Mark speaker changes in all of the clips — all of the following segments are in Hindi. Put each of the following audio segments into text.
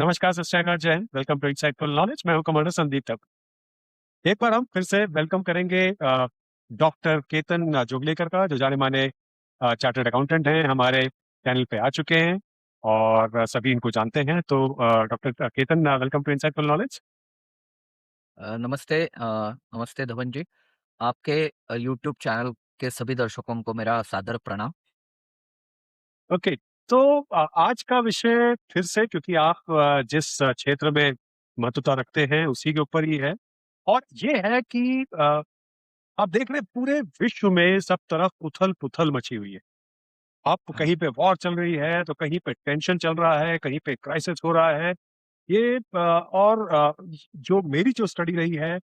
Speaker 1: नमस्कार, सत श्री अकाल, जय Hind. Welcome to insightful knowledge. मैं हूं कमांडर संदीप तक। एक बार हम फिर से वेलकम करेंगे डॉक्टर केतन जोगलेकर का, जो जाने माने चार्टर्ड अकाउंटेंट हैं, हमारे चैनल पे आ चुके हैं और सभी इनको जानते हैं। तो doctor Ketan, welcome to insightful knowledge.
Speaker 2: नमस्ते धवन जी। आपके यूट्यूब चैनल के सभी दर्शकों को मेरा सादर प्रणाम।
Speaker 1: ओके, तो आज का विषय फिर से, क्योंकि आप जिस क्षेत्र में महत्वता रखते हैं उसी के ऊपर ही है, और ये है कि आप देख रहे हैं पूरे विश्व में सब तरफ उथल पुथल मची हुई है। आप
Speaker 2: हाँ,
Speaker 1: कहीं पे वॉर चल रही है, तो कहीं पे टेंशन चल रहा है, कहीं पे क्राइसिस हो रहा है। ये और जो मेरी जो स्टडी रही है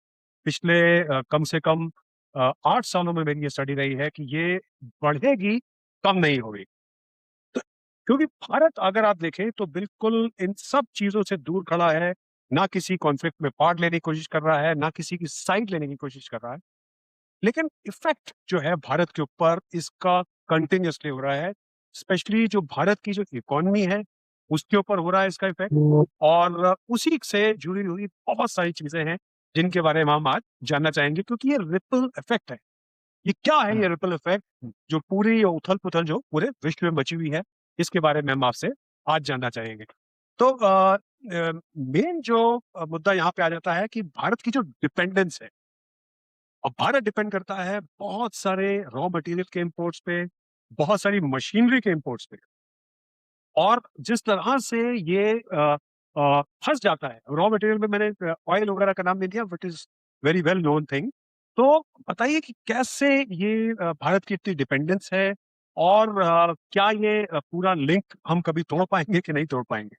Speaker 1: पिछले कम से कम 8 सालों में, मेरी ये स्टडी रही है कि ये बढ़ेगी, कम नहीं होगी। तो क्योंकि भारत, अगर आप देखें, तो बिल्कुल इन सब चीज़ों से दूर खड़ा है, ना किसी कॉन्फ्लिक्ट में पार्ट लेने की कोशिश कर रहा है, ना किसी की साइड लेने की कोशिश कर रहा है। लेकिन इफ़ेक्ट जो है भारत के ऊपर, इसका कंटीन्यूअसली हो रहा है। स्पेशली जो भारत की जो इकोनॉमी है, उसके ऊपर हो रहा है इसका इफ़ेक्ट। और उसी से जुड़ी हुई बहुत सारी चीज़ें हैं, जिनके बारे में हम आज जानना चाहेंगे, क्योंकि ये रिपल इफ़ेक्ट है। ये क्या है,
Speaker 2: हाँ।
Speaker 1: ये रिपल इफ़ेक्ट जो पूरी उथल-पुथल जो पूरे विश्व में मची हुई है, इसके बारे में हम आपसे आज जानना चाहेंगे। तो मेन जो मुद्दा यहाँ पे आ जाता है कि भारत की जो डिपेंडेंस है, और भारत डिपेंड करता है बहुत सारे रॉ मटेरियल के इंपोर्ट्स पे, बहुत सारी मशीनरी के इंपोर्ट्स पे। और जिस तरह से ये फँस जाता है रॉ मटेरियल में, मैंने ऑयल वगैरह का नाम ले लिया, which is very well known thing. तो बताइए कि कैसे ये भारत की इतनी डिपेंडेंस है, और क्या ये पूरा लिंक हम कभी तोड़ पाएँगे कि नहीं तोड़ पाएँगे?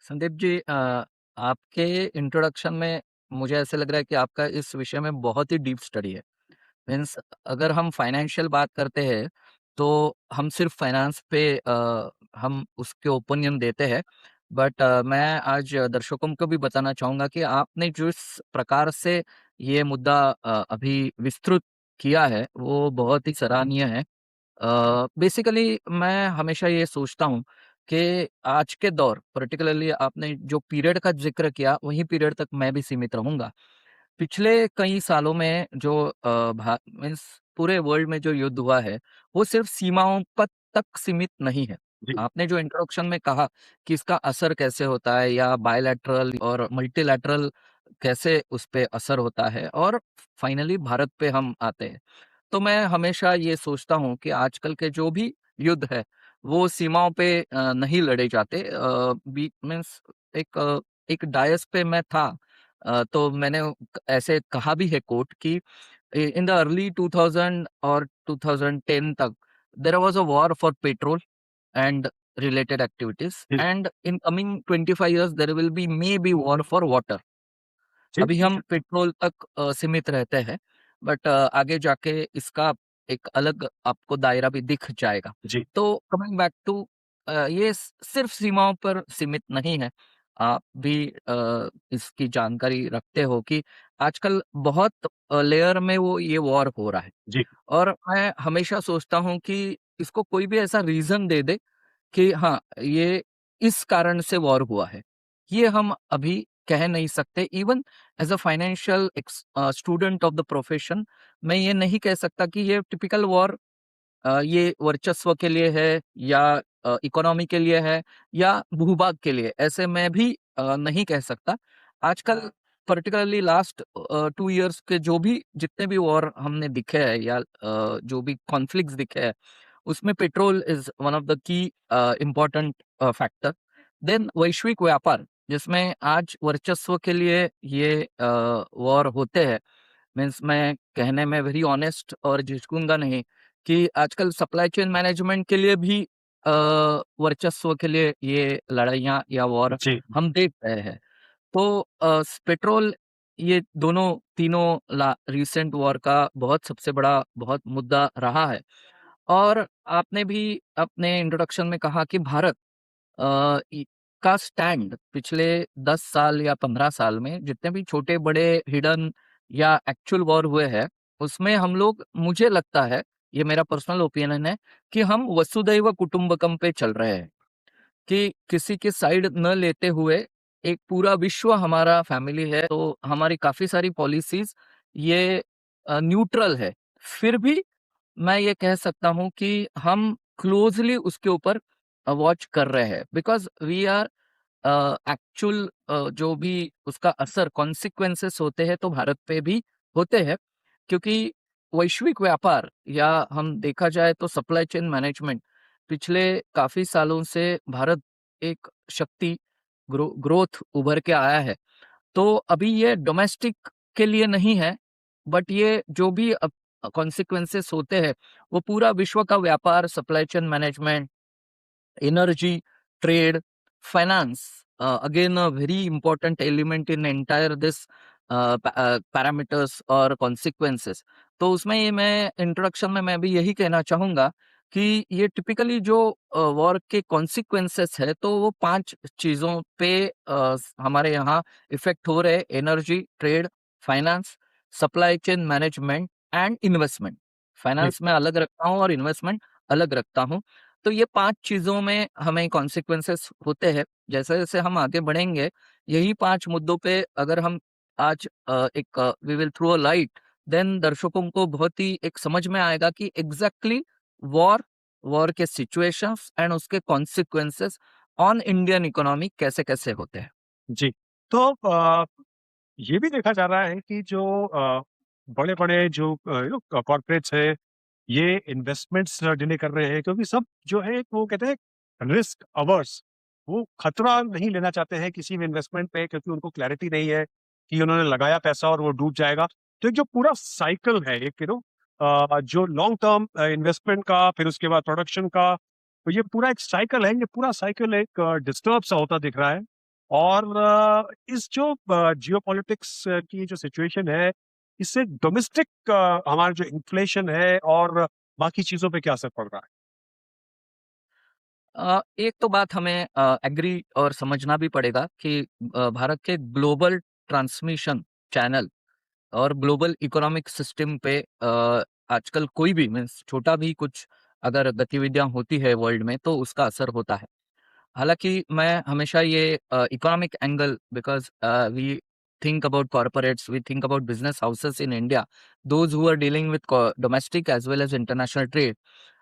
Speaker 2: संदीप जी, आपके इंट्रोडक्शन में मुझे ऐसे लग रहा है कि आपका इस विषय में बहुत ही डीप स्टडी है। मीन्स अगर हम फाइनेंशियल बात करते हैं, तो हम सिर्फ फाइनेंस पे हम उसके ओपिनियन देते हैं। बट मैं आज दर्शकों को भी बताना चाहूँगा कि आपने जिस प्रकार से ये मुद्दा अभी विस्तृत किया है, वो बहुत ही सराहनीय है। बेसिकली मैं हमेशा ये सोचता हूँ कि आज के दौर पर्टिकुलरली आपने जो पीरियड का ज़िक्र किया, वही पीरियड तक मैं भी सीमित रहूँगा। पिछले कई सालों में जो भा मीन्स पूरे वर्ल्ड में जो युद्ध हुआ है, वो सिर्फ़ सीमाओं प तक सीमित नहीं है।
Speaker 1: जी,
Speaker 2: आपने जो इंट्रोडक्शन में कहा कि इसका असर कैसे होता है या बायलैटरल और मल्टीलैटरल कैसे उस पे असर होता है, और फाइनली भारत पे हम आते हैं। तो मैं हमेशा ये सोचता हूँ कि आजकल के जो भी युद्ध है, वो सीमाओं पे नहीं लड़े जाते। बी मीन्स एक डायस पे मैं था, तो मैंने ऐसे कहा भी है कोट कि इन द अर्ली 2000 और 2010 तक there was a war for petrol and related activities,
Speaker 1: जी,
Speaker 2: and in coming 25 years there will be may be war for water.
Speaker 1: जी,
Speaker 2: अभी हम पेट्रोल तक सीमित रहते हैं, बट आगे जाके इसका एक अलग आपको दायरा भी दिख जाएगा।
Speaker 1: जी,
Speaker 2: तो कमिंग बैक टू, ये सिर्फ सीमाओं पर सीमित नहीं है। आप भी इसकी जानकारी रखते हो कि आजकल बहुत लेयर में वो ये वॉर हो रहा है,
Speaker 1: जी,
Speaker 2: और मैं हमेशा सोचता हूँ कि इसको कोई भी ऐसा रीज़न दे दे कि हाँ, ये इस कारण से वॉर हुआ है। ये हम अभी कह नहीं सकते। Even as a financial student of the profession, मैं ये नहीं कह सकता कि ये टिपिकल वॉर ये वर्चस्व के लिए है या इकोनॉमी के लिए है या भूभाग के लिए। ऐसे मैं भी नहीं कह सकता। आजकल पर्टिकुलरली लास्ट 2 इयर्स के जो भी जितने भी वॉर हमने दिखे हैं या जो भी कॉन्फ्लिक्ट्स दिखे हैं, उसमें petrol is one of the key important factor. Then वैश्विक व्यापार, जिसमें आज वर्चस्व के लिए ये वॉर होते हैं। मीन्स मैं कहने में वेरी ऑनेस्ट और झिझकूंगा नहीं कि आजकल सप्लाई चेन मैनेजमेंट के लिए भी वर्चस्व के लिए ये लड़ाइयाँ या वॉर
Speaker 1: जी,
Speaker 2: हम देख रहे हैं। तो पेट्रोल, ये दोनों तीनों रिसेंट वॉर का बहुत सबसे बड़ा बहुत मुद्दा रहा है। और आपने भी अपने इंट्रोडक्शन में कहा कि भारत का स्टैंड पिछले 10 साल या 15 साल में जितने भी छोटे-बड़े हिडन या एक्चुअल वॉर हुए हैं, उसमें हम लोग, मुझे लगता है, ये मेरा पर्सनल ओपिनियन है, कि हम वसुधैव कुटुंबकम पे चल रहे हैं। कि किसी की साइड न लेते हुए एक पूरा विश्व हमारा फैमिली है, तो हमारी काफी सारी पॉलिसीज ये न्यूट्रल है। फिर भी मैं ये कह सकता हूँ कि हम क्लोजली उसके ऊपर वॉच कर रहे हैं, बिकॉज वी आर एक्चुअल जो भी उसका असर कॉन्सिक्वेंसेस होते हैं तो भारत पे भी होते हैं, क्योंकि वैश्विक व्यापार या हम देखा जाए तो सप्लाई चेन मैनेजमेंट पिछले काफी सालों से भारत एक शक्ति ग्रोथ उभर के आया है। तो अभी ये डोमेस्टिक के लिए नहीं है, बट ये जो भी कॉन्सिक्वेंसेस होते हैं वो पूरा विश्व का व्यापार, supply chain management, energy, trade, finance. Again, a very important element in entire this parameters और consequences. तो उसमें ये मैं इंट्रोडक्शन में मैं भी यही कहना चाहूंगा कि ये टिपिकली जो वॉर के कॉन्सिक्वेंसेस है तो वो 5 चीजों पे हमारे यहाँ इफेक्ट हो रहे: energy, trade, finance, supply chain management and investment.
Speaker 1: जी,
Speaker 2: फाइनेंस में अलग रखता हूँ और इन्वेस्टमेंट अलग रखता हूँ। तो ये 5 चीज़ों में हमें कॉन्सिक्वेंसेस होते हैं। जैसे-जैसे हम आगे बढ़ेंगे, यही 5 मुद्दों पे अगर हम आज एक we will throw a light, then दर्शकों को बहुत ही एक समझ में आएगा कि एग्ज़ैक्टली वॉर, वॉर के सिचुएशंस एंड उसके कॉन्सिक्वेंसेस ऑन इंडियन इकोनॉमी कैसे-कैसे होते हैं।
Speaker 1: जी। तो ये भी देखा जा रहा है कि जो बड़े-बड़े जो कॉर्पोरेट्स हैं, ये इन्वेस्टमेंट्स डिले कर रहे हैं क्योंकि सब जो है वो कहते हैं रिस्क अवर्स, वो खतरा नहीं लेना चाहते हैं किसी भी इन्वेस्टमेंट पे क्योंकि उनको क्लैरिटी नहीं है कि उन्होंने लगाया पैसा और वो डूब जाएगा। तो एक जो पूरा साइकिल है एक जो लॉन्ग टर्म इन्वेस्टमेंट का फिर उसके बाद प्रोडक्शन का, तो ये पूरा एक साइकिल है, ये पूरा साइकिल एक डिस्टर्ब सा होता दिख रहा है। और इस जो जियोपॉलिटिक्स की जो सिचुएशन है, इससे डोमेस्टिक हमारा जो इन्फ्लेशन है और बाकी चीज़ों पे क्या असर पड़ रहा है?
Speaker 2: एक तो बात हमें एग्री और समझना भी पड़ेगा कि भारत के ग्लोबल ट्रांसमिशन चैनल और ग्लोबल इकोनॉमिक सिस्टम पे आजकल कोई भी मीन्स छोटा भी कुछ अगर गतिविधियां होती है वर्ल्ड में तो उसका असर होता है। हालांकि मैं हमेशा ये economic angle, because we think about corporates, we think about business houses in India, those who are dealing with domestic as well as international trade.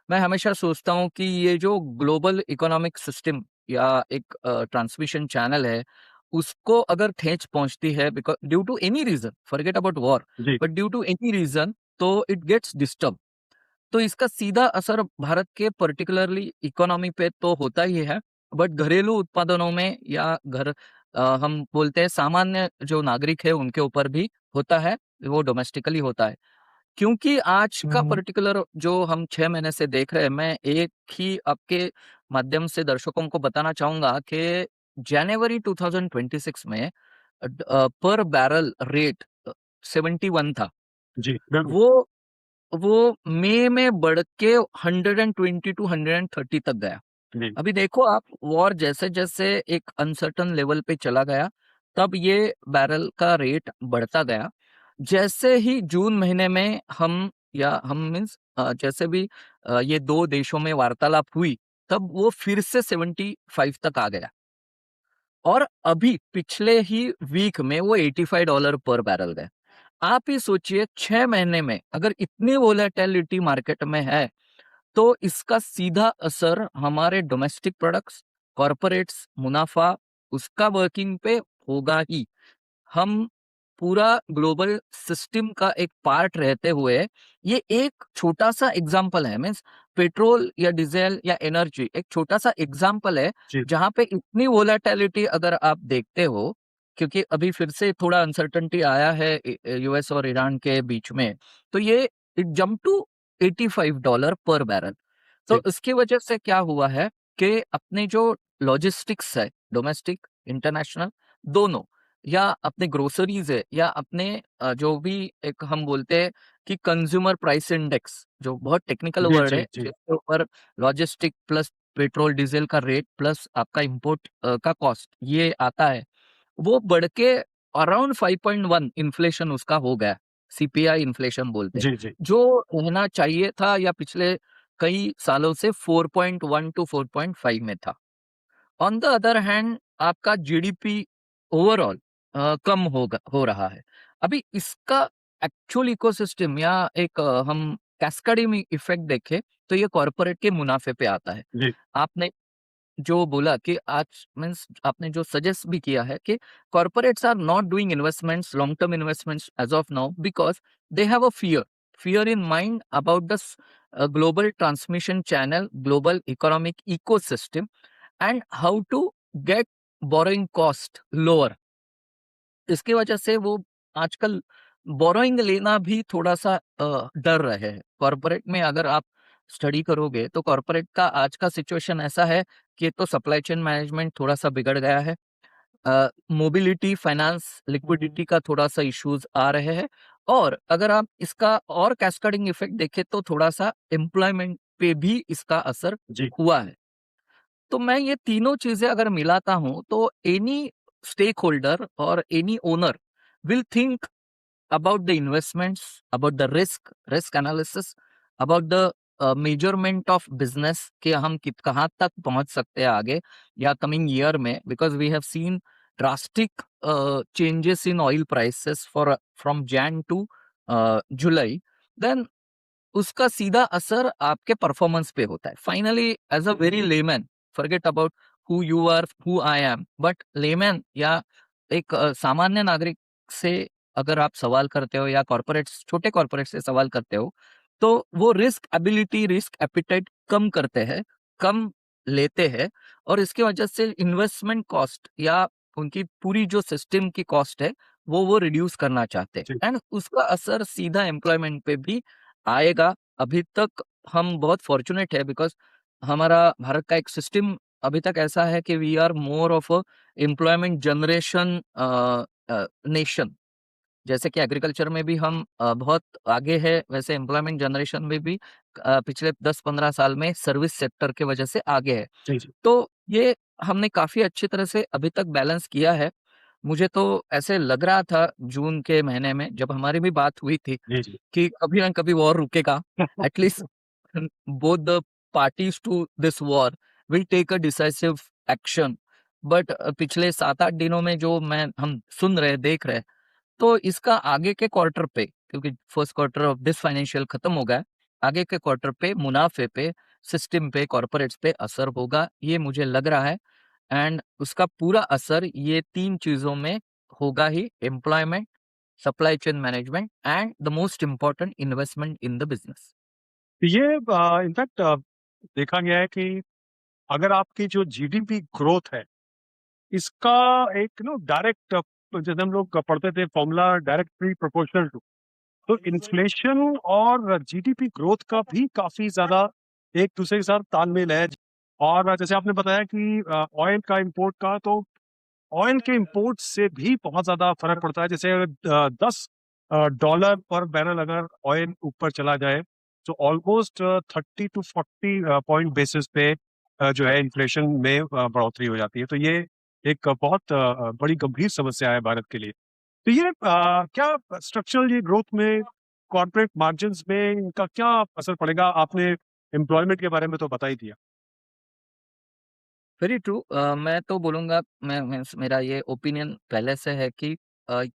Speaker 2: मैं हमेशा सोचता हूँ कि ये जो ग्लोबल इकोनॉमिक सिस्टम या एक ट्रांसमिशन चैनल है, उसको अगर ठेच पहुंचती है because due to any reason, forget about war,
Speaker 1: जी,
Speaker 2: but due to any reason, तो इट गेट्स डिस्टर्ब। तो इसका सीधा असर भारत के पर्टिकुलरली इकोनॉमी पे तो होता ही है, बट घरेलू उत्पादनों में या हम बोलते हैं सामान्य जो नागरिक है उनके ऊपर भी होता है, वो डोमेस्टिकली होता है। क्योंकि आज का पर्टिकुलर जो हम 6 महीने से देख रहे हैं, मैं एक ही आपके माध्यम से दर्शकों को बताना चाहूंगा कि जनवरी 2026 में पर बैरल रेट 71 था।
Speaker 1: जी, बिल्कुल।
Speaker 2: वो वो मई में बढ़ के 120 टू 130 तक गया।
Speaker 1: जी,
Speaker 2: अभी देखो आप, वॉर जैसे जैसे एक अनसर्टन लेवल पे चला गया, तब ये बैरल का रेट बढ़ता गया। जैसे ही जून महीने में हम मीन्स जैसे भी ये दो देशों में वार्तालाप हुई, तब वो फिर से 75 तक आ गया। और अभी पिछले ही वीक में वो $85 पर बैरल गए। आप ही सोचिए, 6 महीने में अगर इतनी वोलेटिलिटी मार्केट में है, तो इसका सीधा असर हमारे डोमेस्टिक प्रोडक्ट्स, कॉरपोरेट्स, मुनाफा, उसका वर्किंग पे होगा ही। हम पूरा ग्लोबल सिस्टम का एक पार्ट रहते हुए, ये एक छोटा सा एग्जाम्पल है, मीन्स पेट्रोल या डीजल या एनर्जी एक छोटा सा एग्जाम्पल है
Speaker 1: जी,
Speaker 2: जहां पे इतनी वोलेटिलिटी अगर आप देखते हो, क्योंकि अभी फिर से थोड़ा अनसर्टनिटी आया है यूएस और ईरान के बीच में, तो ये इट जम्प टू $85 पर बैरल। तो
Speaker 1: जी,
Speaker 2: इसकी वजह से क्या हुआ है कि अपने जो लॉजिस्टिक्स है, डोमेस्टिक, इंटरनेशनल, दोनों, या अपने ग्रोसरीज है या अपने जो भी एक हम बोलते हैं कि कंज्यूमर प्राइस इंडेक्स, जो बहुत टेक्निकल
Speaker 1: जी,
Speaker 2: वर्ड
Speaker 1: जी,
Speaker 2: है
Speaker 1: जी,
Speaker 2: जिसके ऊपर लॉजिस्टिक प्लस पेट्रोल डीजल का रेट प्लस आपका इंपोर्ट का कॉस्ट ये आता है, वो बढ़ के अराउंड 5.1 इन्फ्लेशन उसका हो गया। सीपीआई इन्फ्लेशन बोलते हैं,
Speaker 1: जी, जी,
Speaker 2: जो रहना चाहिए था या पिछले कई सालों से 4.1 टू 4.5 में था। ऑन द अदर हैंड आपका जीडीपी ओवरऑल कम हो रहा है। अभी इसका एक्चुअल इकोसिस्टम या एक हम कैस्केडिंग इफेक्ट देखें तो ये कॉर्पोरेट के मुनाफे पे आता है।
Speaker 1: जी,
Speaker 2: आपने जो बोला कि आज मीन्स आपने जो सजेस्ट भी किया है कि corporates are not doing investments, long term investments as of now because they have a fear in mind about the global transmission channel, global economic ecosystem and how to get borrowing cost lower. इसकी वजह से वो आजकल बोरोइंग लेना भी थोड़ा सा डर रहे हैं। कॉर्पोरेट में अगर आप स्टडी करोगे तो कॉर्पोरेट का आज का सिचुएशन ऐसा है कि तो सप्लाई चेन मैनेजमेंट थोड़ा सा बिगड़ गया है, मोबिलिटी, फाइनेंस, लिक्विडिटी का थोड़ा सा इश्यूज आ रहे हैं, और अगर आप इसका और कैस्केडिंग इफेक्ट देखें तो थोड़ा सा एम्प्लॉयमेंट पे भी इसका असर
Speaker 1: जी,
Speaker 2: हुआ है। तो मैं ये तीनों चीजें अगर मिलाता हूं तो एनी स्टेक होल्डर और any owner will think about the investments, about the risk analysis, about the measurement of business कि हम कहाँ तक पहुंच सकते हैं आगे या कमिंग ईयर में, because we have seen drastic changes in oil prices for from Jan to July, then उसका सीधा असर आपके परफॉर्मेंस पे होता है। Finally as a very layman, forget about who you are, who I am, but layman या एक सामान्य नागरिक से अगर आप सवाल करते हो या कॉर्पोरेट्स, छोटे कॉर्पोरेट से सवाल करते हो, तो वो रिस्क एबिलिटी, रिस्क एपिटाइट कम करते हैं, कम लेते हैं, और इसकी वजह से इन्वेस्टमेंट कॉस्ट या उनकी पूरी जो सिस्टम की कॉस्ट है वो रिड्यूस करना चाहते
Speaker 1: जी।
Speaker 2: हैं, एंड उसका असर सीधा एम्प्लॉयमेंट पे भी आएगा। अभी तक हम बहुत फॉर्चुनेट है बिकॉज हमारा भारत का एक सिस्टम अभी तक ऐसा है कि we are more of a employment generation nation. जैसे कि एग्रीकल्चर में भी हम बहुत आगे है, वैसे एम्प्लॉयमेंट जनरेशन में भी पिछले 10-15 साल में सर्विस सेक्टर के वजह से आगे है।
Speaker 1: जी, जी।
Speaker 2: तो ये हमने काफी अच्छी तरह से अभी तक बैलेंस किया है। मुझे तो ऐसे लग रहा था जून के महीने में जब हमारी भी बात हुई थी
Speaker 1: जी, जी।
Speaker 2: कि कभी ना कभी वॉर रुकेगा, at least both the parties to this war will take a decisive action. But पिछले 7-8 दिनों में जो मैं हम सुन रहे देख रहे, तो इसका आगे के क्वार्टर पे, क्योंकि first quarter of this financial खत्म हो गया, आगे के क्वार्टर पे मुनाफे पे, सिस्टम पे, कॉर्पोरेट्स पे असर होगा, ये मुझे लग रहा है। एंड उसका पूरा असर ये 3 चीजों में होगा ही, employment, supply chain management and the most important investment in the business.
Speaker 1: ये इनफैक्ट देखा गया है कि अगर आपकी जो जीडीपी ग्रोथ है, इसका एक डायरेक्ट, जैसे हम लोग पढ़ते थे फॉर्मूला, डायरेक्टली प्रोपोर्शनल टू, तो इन्फ्लेशन और जीडीपी ग्रोथ का भी काफी ज्यादा एक दूसरे के साथ तालमेल है। और जैसे आपने बताया कि ऑयल का इंपोर्ट का, तो ऑयल के इंपोर्ट से भी बहुत ज्यादा फर्क पड़ता है। जैसे अगर 10 डॉलर पर बैरल अगर ऑयल ऊपर चला जाए, तो ऑलमोस्ट 30 to 40 पॉइंट बेसिस पे जो है इन्फ्लेशन में बढ़ोतरी हो जाती है। तो ये एक बहुत बड़ी गंभीर समस्या है भारत के लिए। तो ये क्या स्ट्रक्चरल, ये ग्रोथ में, कॉर्पोरेट मार्जिन में इनका क्या असर पड़ेगा? आपने एम्प्लॉयमेंट के बारे में तो बता ही दिया।
Speaker 2: Very true. मैं तो बोलूंगा, मेरा ये ओपिनियन पहले से है कि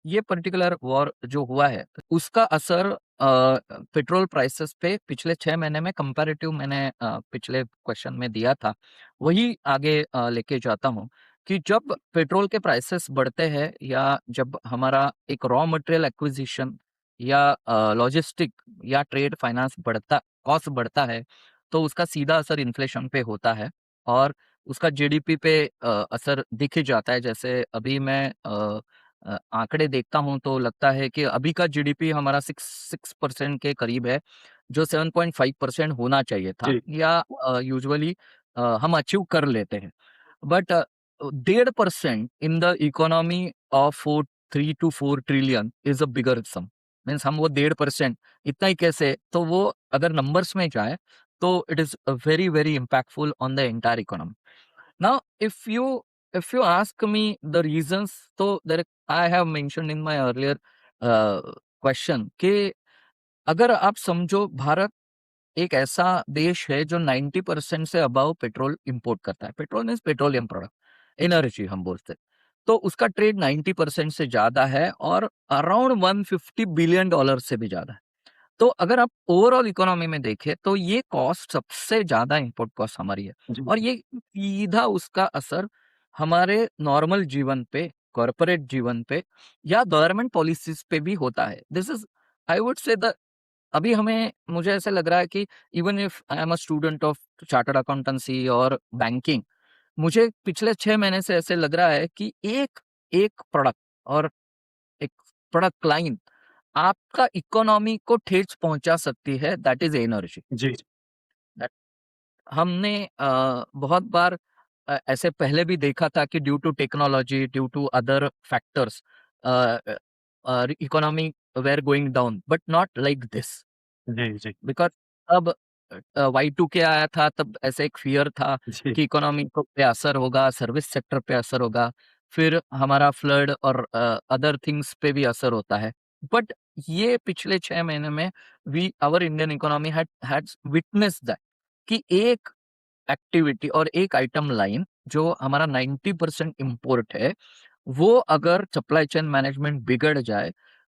Speaker 2: ये पर्टिकुलर वॉर जो हुआ है उसका असर पेट्रोल प्राइसेस पे पिछले 6 महीने में कंपैरेटिव, मैंने पिछले क्वेश्चन में दिया था, वही आगे लेके जाता हूँ कि जब पेट्रोल के प्राइसेस बढ़ते हैं या जब हमारा एक रॉ मटेरियल एक्विजिशन या लॉजिस्टिक या ट्रेड फाइनेंस बढ़ता, कॉस्ट बढ़ता है, तो उसका सीधा असर इन्फ्लेशन पे होता है और उसका जीडीपी पे असर दिख ही जाता है। जैसे अभी मैं आंकड़े देखता हूँ तो लगता है कि अभी का जीडीपी हमारा 6% के करीब है, जो 7.5% होना चाहिए था,
Speaker 1: जी,
Speaker 2: या यूजुअली हम अचीव कर लेते हैं। But 1.5% in the economy of 3 to 4 trillion is a bigger sum. Means हम वो 1.5% इतना ही कैसे, तो वो अगर नंबर्स में जाए तो it is very very impactful on the entire economy. Now, if you ask me the reasons, so there I have mentioned in my earlier uh, question कि अगर आप समझो भारत एक ऐसा देश है जो 90% से अबव पेट्रोल इंपोर्ट करता है। Petrol means petroleum product, energy हम बोलते हैं। तो उसका ट्रेड 90% से ज्यादा है और अराउंड $150 बिलियन से भी ज्यादा है। तो अगर आप ओवरऑल इकोनॉमी में देखें तो ये कॉस्ट सबसे ज्यादा इंपोर्ट कॉस्ट हमारी है,
Speaker 1: जी,
Speaker 2: और ये सीधा उसका असर हमारे नॉर्मल जीवन पे, कॉर्पोरेट जीवन पे या गवर्नमेंट पॉलिसीज पे भी होता है। दिस इज, आई वुड से, द अभी हमें, मुझे ऐसा लग रहा है कि even if I am a student of chartered accountancy और बैंकिंग, मुझे पिछले 6 महीने से ऐसे लग रहा है कि एक एक प्रोडक्ट और एक प्रोडक्ट लाइन आपका इकोनॉमी को ठेस पहुंचा सकती है, दैट इज एनर्जी।
Speaker 1: जी,
Speaker 2: हमने बहुत बार ऐसे पहले भी देखा था कि due to technology, due to other factors, economy were going down, but not like this.
Speaker 1: जी, जी,
Speaker 2: बिकॉज अब Y2K आया था, तब ऐसे एक फियर था
Speaker 1: जी,
Speaker 2: कि इकोनॉमी को पे असर होगा, सर्विस सेक्टर पे असर होगा, फिर हमारा फ्लड और अदर थिंग्स पे भी असर होता है। बट ये पिछले 6 महीने में we our Indian economy has witness that कि एक एक्टिविटी और एक आइटम लाइन जो हमारा 90% इम्पोर्ट है, वो अगर सप्लाई चेन मैनेजमेंट बिगड़ जाए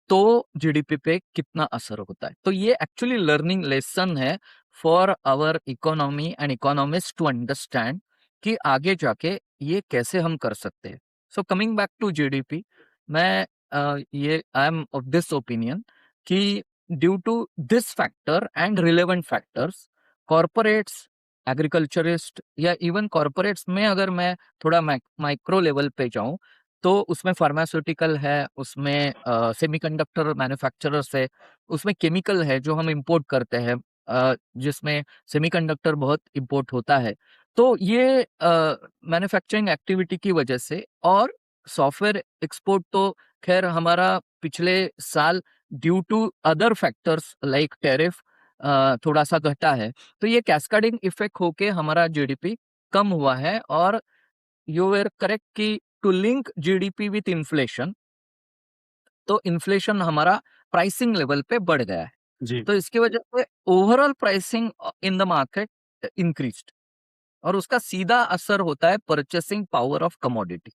Speaker 2: तो जीडीपी पे कितना असर होता है। तो ये एक्चुअली लर्निंग लेसन है for our economy and economist to understand कि आगे जाके ये कैसे हम कर सकते हैं। So coming back to GDP, मैं ये I am of this opinion कि due to this factor and relevant factors, corporates, agriculturist या इवन कॉरपोरेट्स में अगर मैं थोड़ा माइक्रो लेवल पे जाऊं, तो उसमें फार्मास्यूटिकल है, उसमें सेमीकंडक्टर मैन्युफैक्चरर्स है, उसमें केमिकल है जो हम इंपोर्ट करते हैं, जिसमें सेमीकंडक्टर बहुत इंपोर्ट होता है। तो ये मैन्युफैक्चरिंग एक्टिविटी की वजह से, और सॉफ्टवेयर एक्सपोर्ट तो खैर हमारा पिछले साल due to other factors like tariff थोड़ा सा घटा है। तो ये कैस्केडिंग इफेक्ट होके हमारा जीडीपी कम हुआ है। और यू वेर करेक्ट कि to link GDP with inflation, तो इन्फ्लेशन हमारा प्राइसिंग लेवल पे बढ़ गया है।
Speaker 1: जी,
Speaker 2: तो इसकी वजह से overall pricing in the market increased, और उसका सीधा असर होता है परचेसिंग पावर ऑफ कमोडिटी,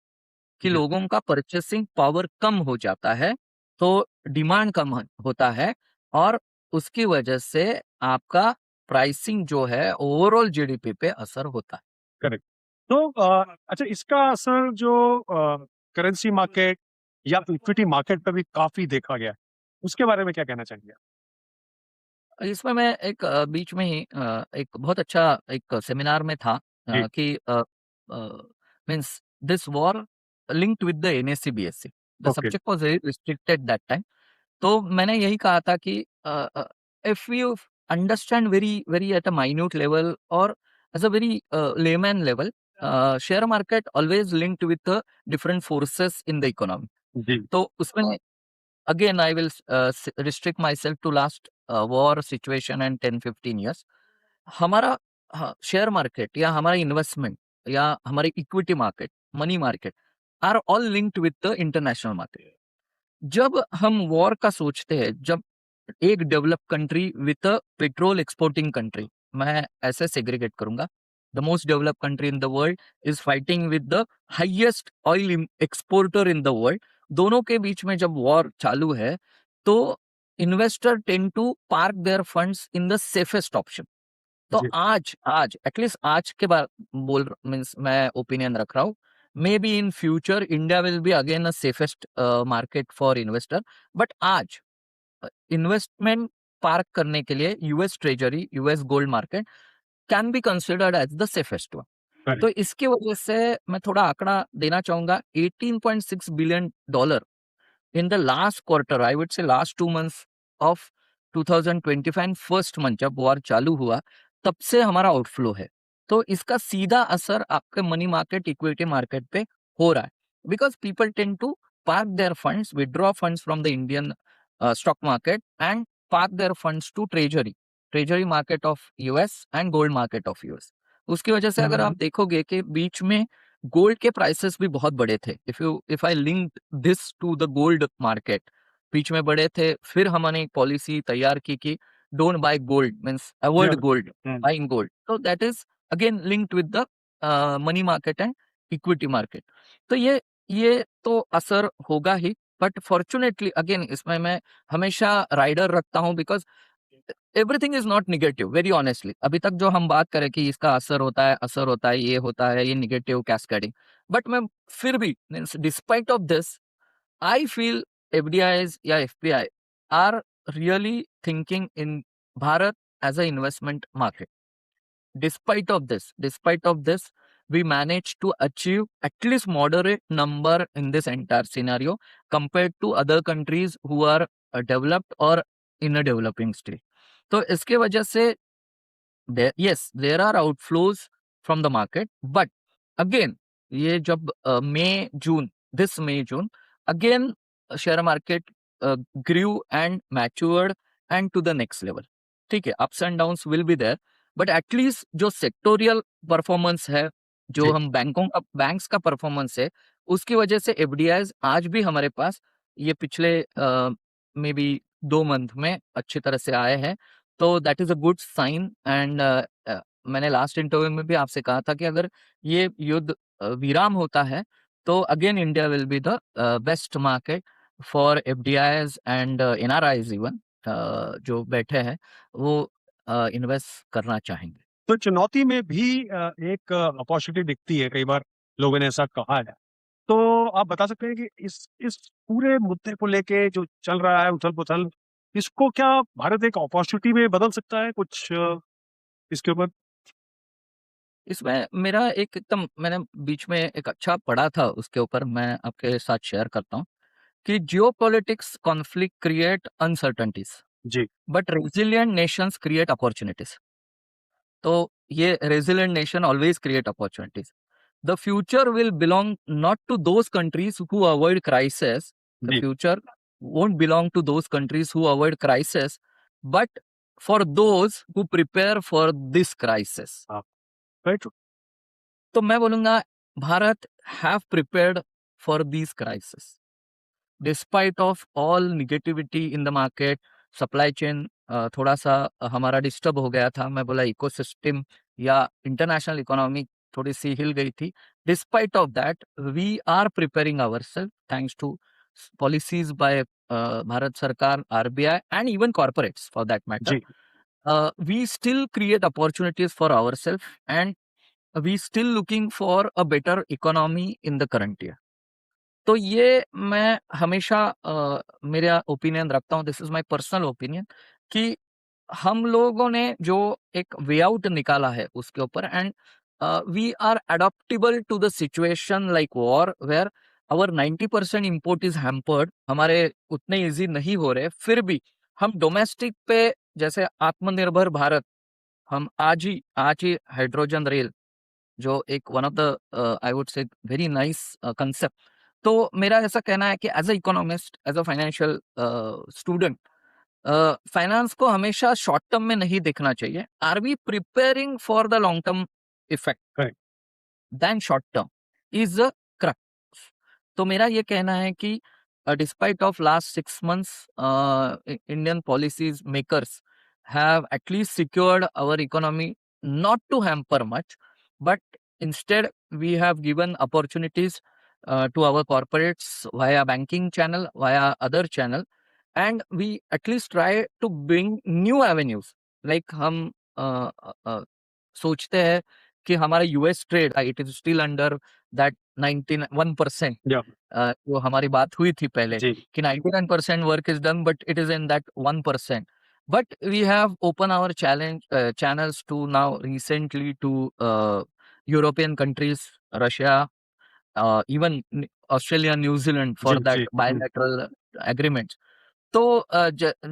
Speaker 2: कि
Speaker 1: जी,
Speaker 2: लोगों का परचेसिंग पावर कम हो जाता है, तो डिमांड कम होता है, और उसकी वजह से आपका प्राइसिंग जो है ओवरऑल जीडीपी पे असर होता है।
Speaker 1: करेक्ट। तो अच्छा, इसका असर जो करेंसी मार्केट या इक्विटी मार्केट पे भी काफ़ी देखा गया है, उसके बारे में क्या कहना चाहेंगे आप?
Speaker 2: इसमें मैं एक बीच में ही एक बहुत अच्छा एक सेमिनार में था
Speaker 1: जी,
Speaker 2: कि means this war linked with the NSC BSC, the
Speaker 1: okay,
Speaker 2: subject was very restricted that time. तो मैंने यही कहा था कि if you understand very very at a minute level और as a very layman level, share market always linked with different forces in the economy.
Speaker 1: जी,
Speaker 2: तो उसमें again I will restrict myself to last war situation and 10-15 years। हमारा शेयर मार्केट या हमारा इन्वेस्टमेंट या हमारी equity market, money market are all linked with the international market. जब हम वॉर का सोचते हैं, जब एक develop country with a petrol exporting country, मैं ऐसे सेग्रीगेट करूंगा, the most develop country in the world is fighting with the highest oil exporter in the world, दोनों के बीच में जब वॉर चालू है, तो investor tend to park their funds in the safest option. तो
Speaker 1: जी,
Speaker 2: आज आज एटलीस्ट आज के बाद बोल मीन्स मैं ओपिनियन रख रहा हूँ, may be in future India will be again a safest market for investor, but आज इन्वेस्टमेंट पार्क करने के लिए US treasury, US gold market can be considered as the safest one. तो
Speaker 1: करेक्ट,
Speaker 2: इसकी वजह से मैं थोड़ा आंकड़ा देना चाहूंगा, $18.6 billion in the last quarter, I would say last 2 months of 2025 and first month जब वॉर चालू हुआ, तब से हमारा आउटफ्लो है। तो इसका सीधा असर आपके मनी मार्केट, इक्विटी मार्केट पे हो रहा है, because people tend to park their funds, withdraw funds from the Indian stock market and park their funds to treasury, treasury market of US and gold market of US. उसकी वजह से अगर आप देखोगे कि बीच में गोल्ड के प्राइसेस भी बहुत बड़े थे, if I link this to the gold market, बीच में बड़े थे, फिर हमने एक पॉलिसी तैयार की कि don't buy gold, means avoid
Speaker 1: Yeah.
Speaker 2: gold, buying gold. So that is again linked with the money market and equity market. तो ये तो असर होगा ही, बट फॉर्चुनेटली अगेन इसमें मैं हमेशा राइडर रखता हूं, because everything is not negative, very honestly. अभी तक जो हम बात करें कि इसका असर होता है, ये होता है, ये निगेटिव कैस्केडिंग, बट मैं फिर भी despite of this I feel FDIs या FPI are really thinking in Bharat as a investment market. Despite of this, we managed to achieve at least moderate number in this entire scenario compared to other countries who are developed or in a developing state. तो इसके वजह से yes, there are outflows from the market, but again, ये जब this May June, again share market grew and matured and to the next level. ठीक है, ups and downs will be there, but at least जो sectorial performance है, जो
Speaker 1: जी।
Speaker 2: हम बैंक्स का परफॉर्मेंस है, उसकी वजह से एफडीआईज आज भी हमारे पास ये पिछले मे बी 2 मंथ में अच्छी तरह से आए हैं। तो that is a good sign. And मैंने लास्ट इंटरव्यू में भी आपसे कहा था कि अगर ये युद्ध विराम होता है तो again India will be the best market for FDIs and NRIs even, जो बैठे हैं वो इन्वेस्ट करना चाहेंगे।
Speaker 1: तो चुनौती में भी एक अपॉर्चुनिटी दिखती है, कई बार लोगों ने ऐसा कहा है। तो आप बता सकते हैं कि इस पूरे मुद्दे को लेके जो चल रहा है उथल-पुथल, इसको क्या भारत एक अपॉर्चुनिटी में बदल सकता है? कुछ इसके ऊपर?
Speaker 2: इसमें मेरा एक एकदम मैंने बीच में एक अच्छा पढ़ा था, उसके ऊपर मैं आपके साथ शेयर करता हूँ कि जियोपॉलिटिक्स कॉन्फ्लिक्ट क्रिएट अनसर्टेनिटीज,
Speaker 1: जी,
Speaker 2: but resilient nations create opportunities. तो ये resilient nation always create opportunities. The future will belong not to those countries who avoid crisis, the
Speaker 1: जी।
Speaker 2: Future won't belong to those countries who avoid crisis, but for those who prepare for this crisis.
Speaker 1: हाँ, वेरी ट्रू।
Speaker 2: तो मैं बोलूंगा Bharat have prepared for these crisis despite of all negativity in the market. Supply chain थोड़ा सा हमारा डिस्टर्ब हो गया था, मैं बोला इकोसिस्टम या इंटरनेशनल इकोनॉमी थोड़ी सी हिल गई थी। Despite of that we are preparing our self thanks to policies by Bharat सरकार, RBI and even corporates for that matter.
Speaker 1: जी,
Speaker 2: we still create opportunities for ourselves, and we still looking for a better economy in the current year. तो ये मैं हमेशा मेरा ओपिनियन रखता हूँ, this is my personal opinion, कि हम लोगों ने जो एक वे आउट निकाला है उसके ऊपर, and we are adaptable to the situation like war where our 90% import is hampered, हमारे उतने इजी नहीं हो रहे, फिर भी हम डोमेस्टिक पे जैसे आत्मनिर्भर भारत, हम आज ही हाइड्रोजन रेल, जो एक one of the I would say very nice concept. तो मेरा ऐसा कहना है कि as a economist, as a financial student, finance को हमेशा शॉर्ट टर्म में नहीं देखना चाहिए। Are we preparing for the long term effect
Speaker 1: correct.
Speaker 2: Then short term is a crux. तो मेरा ये कहना है कि despite of last 6 months, Indian policies makers have at least secured our economy not to hamper much, but instead we have given opportunities to our corporates via banking channel, via other channel, and we at least try to bring new avenues. Like हम सोचते हैं कि हमारा US trade it is still under that 91%,
Speaker 1: या
Speaker 2: जो हमारी बात हुई थी पहले
Speaker 1: जी,
Speaker 2: कि 99% work is done but it is in that 1%. But we have opened our channels to now recently to European countries, Russia, even Australia, New Zealand for
Speaker 1: जी, जी।
Speaker 2: that bilateral agreements. तो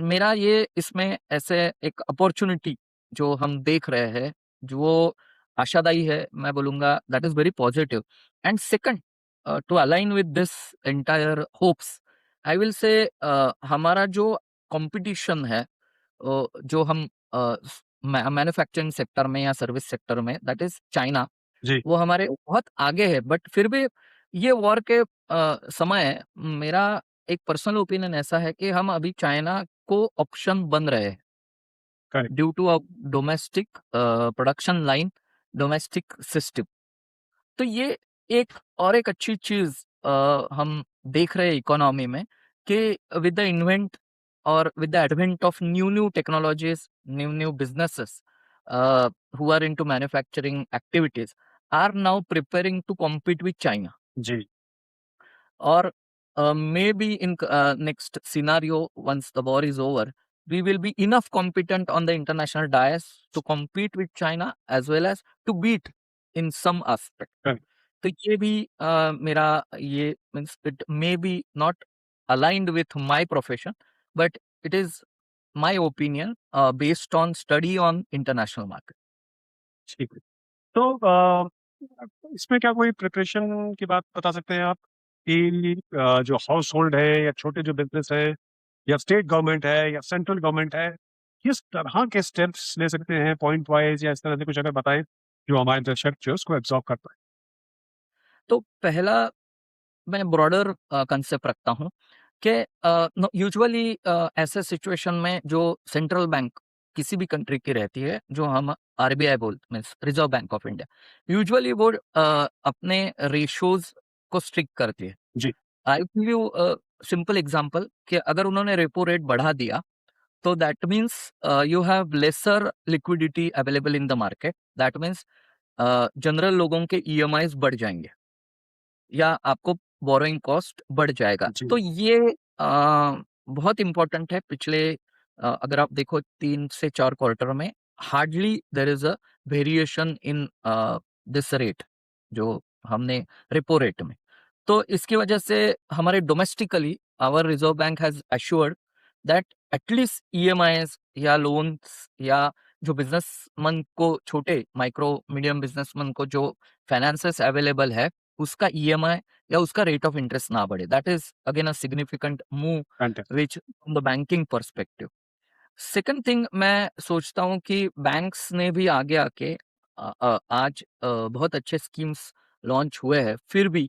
Speaker 2: मेरा ये इसमें ऐसे एक अपॉर्चुनिटी जो हम देख रहे हैं, जो आशादायी है, मैं बोलूंगा that is very positive. And second, to align with this entire hopes, I will say हमारा जो कंपटीशन है, जो हम मैन्युफैक्चरिंग सेक्टर में या सर्विस सेक्टर में, दैट इज चाइना,
Speaker 1: जी,
Speaker 2: वो हमारे बहुत आगे है। बट फिर भी ये वॉर के समय मेरा एक पर्सनल ओपिनियन ऐसा है कि हम अभी चाइना को ऑप्शन बन रहे हैं।
Speaker 1: Correct.
Speaker 2: Due to a domestic production line, domestic system. तो ये एक अच्छी चीज हम देख रहे हैं इकोनॉमी में कि विद द इन्वेंट और with the advent of new new technologies, new new businesses who are into manufacturing activities are now preparing to compete with China.
Speaker 1: जी,
Speaker 2: Or maybe in next scenario, once the war is over, we will be enough competent on the international dais to compete with China as well as to beat in some aspect.
Speaker 1: Correct.
Speaker 2: तो ये भी मेरा ये means it may be not aligned with my profession, but it is my opinion based on study on international market.
Speaker 1: ठीक है। तो इसमें क्या कोई प्रिपरेशन की बात बता सकते हैं आप कि जो हाउस होल्ड है या छोटे जो बिजनेस है या स्टेट गवर्नमेंट है या सेंट्रल गवर्नमेंट है, किस तरह के स्टेप्स ले सकते हैं पॉइंट वाइज, या इस तरह से कुछ अगर बताएं जो हमारे दर्शक जो है उसको एब्जॉर्व कर पाए।
Speaker 2: तो पहला मैं ब्रॉडर कंसेप्ट रखता हूँ कि यूजुअली ऐसे सिचुएशन में जो सेंट्रल बैंक किसी भी कंट्री की रहती है, जो हम आरबीआई बोलते means reserve bank of India, usually वो अपने रेशोज को स्ट्रिक्ट करती है।
Speaker 1: जी,
Speaker 2: I give you simple example कि अगर उन्होंने रेपो रेट बढ़ा दिया तो that means you have lesser liquidity available in the market. That means general लोगों के ईएमआईज बढ़ जाएंगे या आपको बोरोइंग कॉस्ट बढ़ जाएगा।
Speaker 1: जी,
Speaker 2: तो ये बहुत इंपॉर्टेंट है। पिछले अगर आप देखो 3 से 4 क्वार्टर में hardly there is a variation in this rate जो हमने रेपो रेट में। तो इसकी वजह से हमारे domestically our reserve bank has assured that at least EMIs या लोन्स या जो बिजनेसमैन को, छोटे माइक्रो मीडियम बिजनेसमैन को जो फाइनेंसेस अवेलेबल है, उसका ईएमआई या उसका रेट ऑफ इंटरेस्ट ना बढ़े। That is again a significant move
Speaker 1: fantastic.
Speaker 2: Which from the banking perspective. Second thing मैं सोचता हूँ कि बैंक्स ने भी आगे आके आज बहुत अच्छे स्कीम्स लॉन्च हुए हैं, फिर भी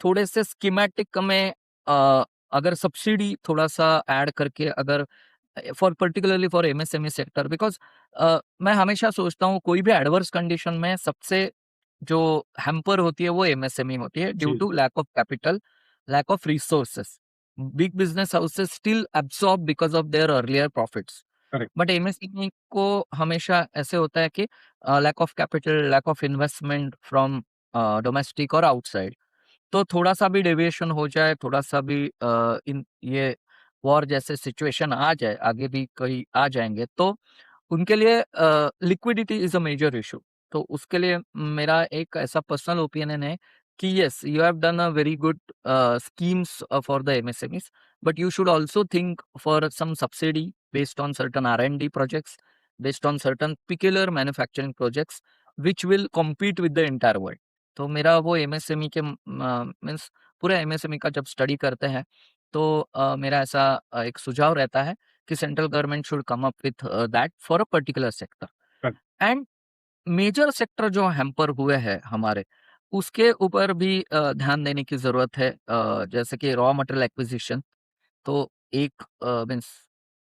Speaker 2: थोड़े से स्कीमेटिक में अगर सब्सिडी थोड़ा सा ऐड करके, अगर for particularly for MSME sector, because मैं हमेशा सोचता हूँ कोई भी एडवर्स कंडीशन में सबसे जो हैम्पर होती है वो एमएसएमई होती है, ड्यू
Speaker 1: जी,
Speaker 2: to lack of capital, lack of resources. Big business houses still absorb because of their earlier profits,
Speaker 1: correct.
Speaker 2: But MSME को हमेशा ऐसे होता है कि lack of capital, lack of investment from domestic और आउटसाइड। तो थोड़ा-सा भी डेविएशन हो जाए, थोड़ा-सा भी इन ये वॉर जैसे सिचुएशन आ जाए, आगे भी कई आ जाएँगे, तो उनके लिए liquidity is a major issue. तो उसके लिए मेरा एक ऐसा पर्सनल ओपिनियन है कि yes, you have done a very good schemes for the MSMEs, but you should also think for some subsidy based on certain R&D projects, based on certain peculiar manufacturing projects, which will compete with the entire world. तो मेरा वो एमएसएमई के मीन्स पूरा एमएसएमई का जब स्टडी करते हैं तो मेरा ऐसा एक सुझाव रहता है कि central government should come up with that for a particular sector.
Speaker 1: Correct.
Speaker 2: And major sector जो हैम्पर हुए हैं हमारे, उसके ऊपर भी ध्यान देने की जरूरत है। जैसे कि रॉ मटेरियल एक्विजिशन, तो एक मीन्स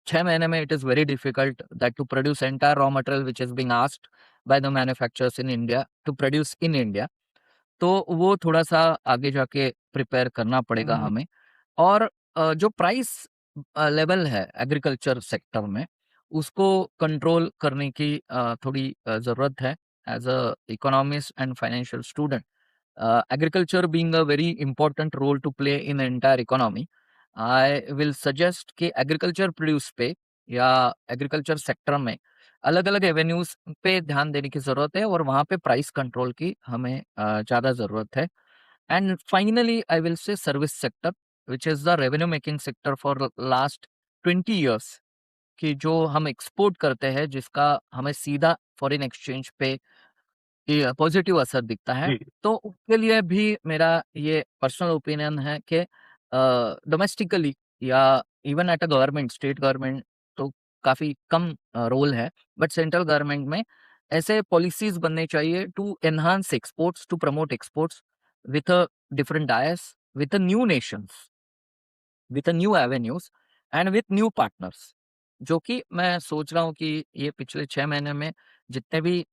Speaker 2: 6 महीने में it is very difficult that to produce entire raw material which is being asked by the manufacturers in India to produce in India. तो वो थोड़ा-सा आगे जाके प्रिपेयर करना पड़ेगा हमें। और जो प्राइस लेवल है एग्रीकल्चर सेक्टर में, उसको कंट्रोल करने की थोड़ी ज़रूरत है। As a economist and financial student, agriculture being a very important role to play in the entire economy, I will suggest कि एग्रीकल्चर प्रोड्यूस पे या एग्रीकल्चर सेक्टर में अलग अलग एवेन्यूज पे ध्यान देने की जरूरत है और वहां पे प्राइस कंट्रोल की हमें ज्यादा जरूरत है। एंड फाइनली आई विल से service sector which is the revenue making sector for last 20 years, कि जो हम एक्सपोर्ट करते हैं जिसका हमें सीधा फॉरेन एक्सचेंज पे ये पॉजिटिव असर दिखता है।
Speaker 1: जी,
Speaker 2: तो उसके लिए भी मेरा ये पर्सनल ओपिनियन है कि डोमेस्टिकली या even at a government, state government तो काफ़ी कम रोल है, बट सेंट्रल गवर्नमेंट में ऐसे पॉलिसीज़ बनने चाहिए to enhance exports, to promote exports with a different dice, with a new nations, with a new avenues and with new partners. जो कि मैं सोच रहा हूँ कि ये पिछले 6 महीने में जितने भी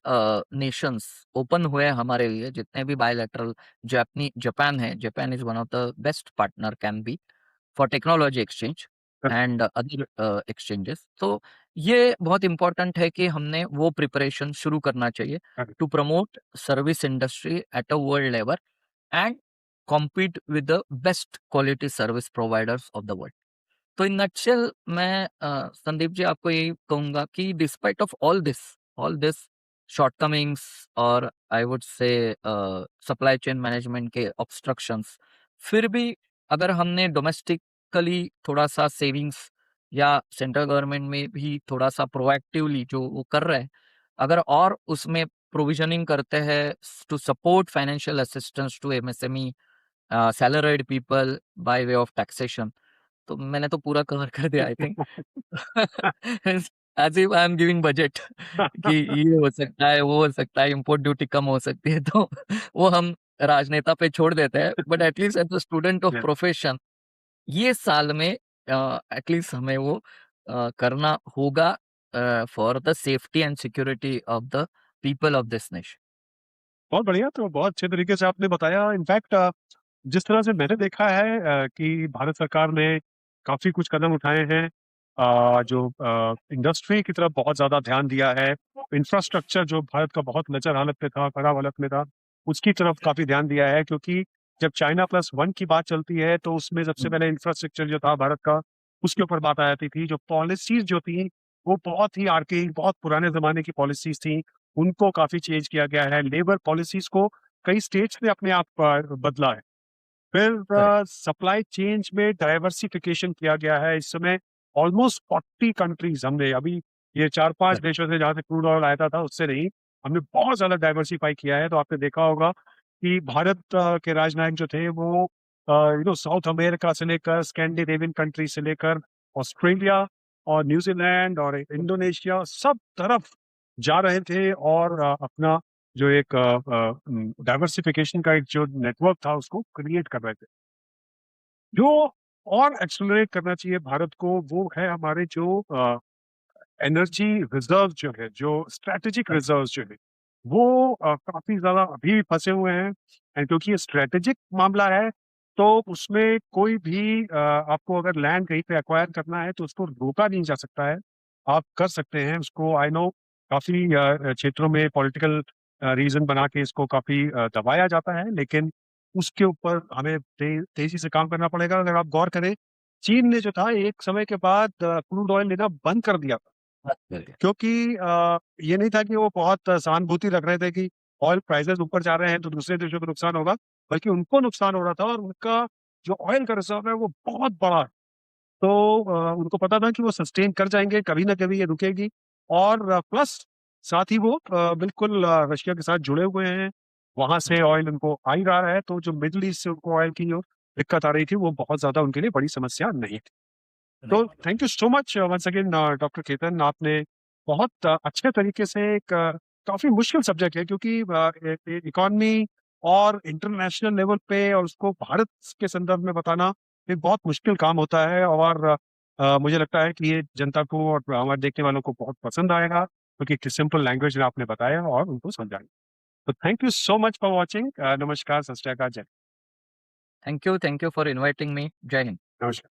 Speaker 2: नेशंस ओपन हुए हैं हमारे लिए, जितने भी बायलैटरल जापान है, Japan is one of the best partner can be for technology exchange and other exchanges. तो ये बहुत इम्पोर्टेंट है कि हमने वो प्रिपरेशन शुरू करना चाहिए
Speaker 1: correct.
Speaker 2: To promote service industry at a world level and compete with the best quality service providers of the world। तो इन नटशेल मैं संदीप जी आपको यही कहूंगा कि despite of all this shortcomings और I would say supply chain management के ऑब्स्ट्रक्शंस, फिर भी अगर हमने डोमेस्टिकली थोड़ा सा सेविंग्स या सेंट्रल गवर्नमेंट में भी थोड़ा सा प्रोएक्टिवली जो वो कर रहे हैं, अगर और उसमें प्रोविजनिंग करते हैं to support financial assistance to MSME salaried people by way of taxation, तो मैंने तो पूरा कवर कर दिया I think. As if I am giving budget कि ये हो सकता है, वो हो सकता है, इम्पोर्ट ड्यूटी कम हो सकती है, तो वो हम राजनेता पे छोड़ देते हैं। But at least as a student of
Speaker 1: Yeah.
Speaker 2: Profession ये साल में एटलीस्ट हमें वो करना होगा for the safety and security of the people of this nation.
Speaker 1: बहुत बढ़िया, तो बहुत अच्छे तरीके से आपने बताया। इनफैक्ट जिस तरह से मैंने देखा है कि भारत सरकार ने काफी कुछ कदम उठाए हैं, जो इंडस्ट्री की तरफ बहुत ज्यादा ध्यान दिया है, इंफ्रास्ट्रक्चर जो भारत का बहुत नजर हालत में था, खराब हालत में था, उसकी तरफ काफी ध्यान दिया है। क्योंकि जब चाइना+1 की बात चलती है तो उसमें सबसे पहले इंफ्रास्ट्रक्चर जो था भारत का, उसके ऊपर बात आ जाती थी। जो पॉलिसीज जो थी वो बहुत ही आर्केइक, बहुत पुराने जमाने की पॉलिसीज थी, उनको काफी चेंज किया गया है। लेबर पॉलिसीज को कई स्टेट्स ने अपने आप बदला है। फिर
Speaker 2: करेक्ट,
Speaker 1: सप्लाई चेन्स में डाइवर्सिफिकेशन किया गया है। इस समय ऑलमोस्ट 40 कंट्रीज, हमने अभी ये 4-5
Speaker 2: करेक्ट,
Speaker 1: देशों से जहाँ से क्रूड ऑयल आया था उससे नहीं, हमने बहुत ज्यादा डाइवर्सिफाई किया है। तो आपने देखा होगा कि भारत के राजनयिक जो थे वो साउथ अमेरिका से लेकर स्कैंडिनेवियन कंट्री से लेकर ऑस्ट्रेलिया और न्यूजीलैंड और इंडोनेशिया, सब तरफ जा रहे थे और अपना जो एक डाइवर्सिफिकेशन का एक जो नेटवर्क था उसको क्रिएट कर रहे थे। जो और एक्सेलरेट करना चाहिए भारत को वो है हमारे जो एनर्जी रिजर्व जो है, जो स्ट्रेटेजिक
Speaker 2: करेक्ट,
Speaker 1: रिजर्व जो है, वो काफी ज्यादा अभी भी फंसे हुए हैं। एंड क्योंकि ये स्ट्रेटेजिक मामला है तो उसमें कोई भी आपको अगर लैंड कहीं पे एक्वायर करना है तो उसको रोका नहीं जा सकता है। आप कर सकते हैं उसको। आई नो काफी क्षेत्रों में पॉलिटिकल रीजन बना के इसको काफी दबाया जाता है, लेकिन उसके ऊपर हमें तेजी से काम करना पड़ेगा। अगर आप गौर करें, चीन ने जो था एक समय के बाद क्रूड ऑयल लेना बंद कर दिया,
Speaker 2: बात करिए।
Speaker 1: क्योंकि ये नहीं था कि वो बहुत सहानुभूति रख रहे थे कि ऑयल प्राइसेस ऊपर जा रहे हैं तो दूसरे देशों को नुकसान होगा, बल्कि उनको नुकसान हो रहा था और उनका जो ऑयल का रिजर्व है वो बहुत बड़ा है। तो उनको पता था कि वो सस्टेन कर जाएंगे, कभी ना कभी ये रुकेगी। और प्लस साथ ही वो बिल्कुल रशिया के साथ जुड़े हुए हैं, वहां से ऑयल उनको आ ही रहा है। तो जो मिडिल ईस्ट से उनको ऑयल की जो दिक्कत आ रही थी वो बहुत ज्यादा उनके लिए बड़ी समस्या नहीं थी। तो
Speaker 2: right,
Speaker 1: thank you so much once again doctor Ketan, आपने बहुत अच्छे तरीके से एक काफी मुश्किल सब्जेक्ट है, क्योंकि इकोनॉमी और इंटरनेशनल लेवल पे और उसको भारत के संदर्भ में बताना एक बहुत मुश्किल काम होता है। और मुझे लगता है कि ये जनता को और हमारे देखने वालों को बहुत पसंद आएगा, क्योंकि किस सिंपल लैंग्वेज में आपने बताया और उनको समझाया। तो thank you so much for watching. नमस्कार, सत श्री अकाल, जय।
Speaker 2: Thank you for inviting me. जय हिंद।
Speaker 1: नमस्कार।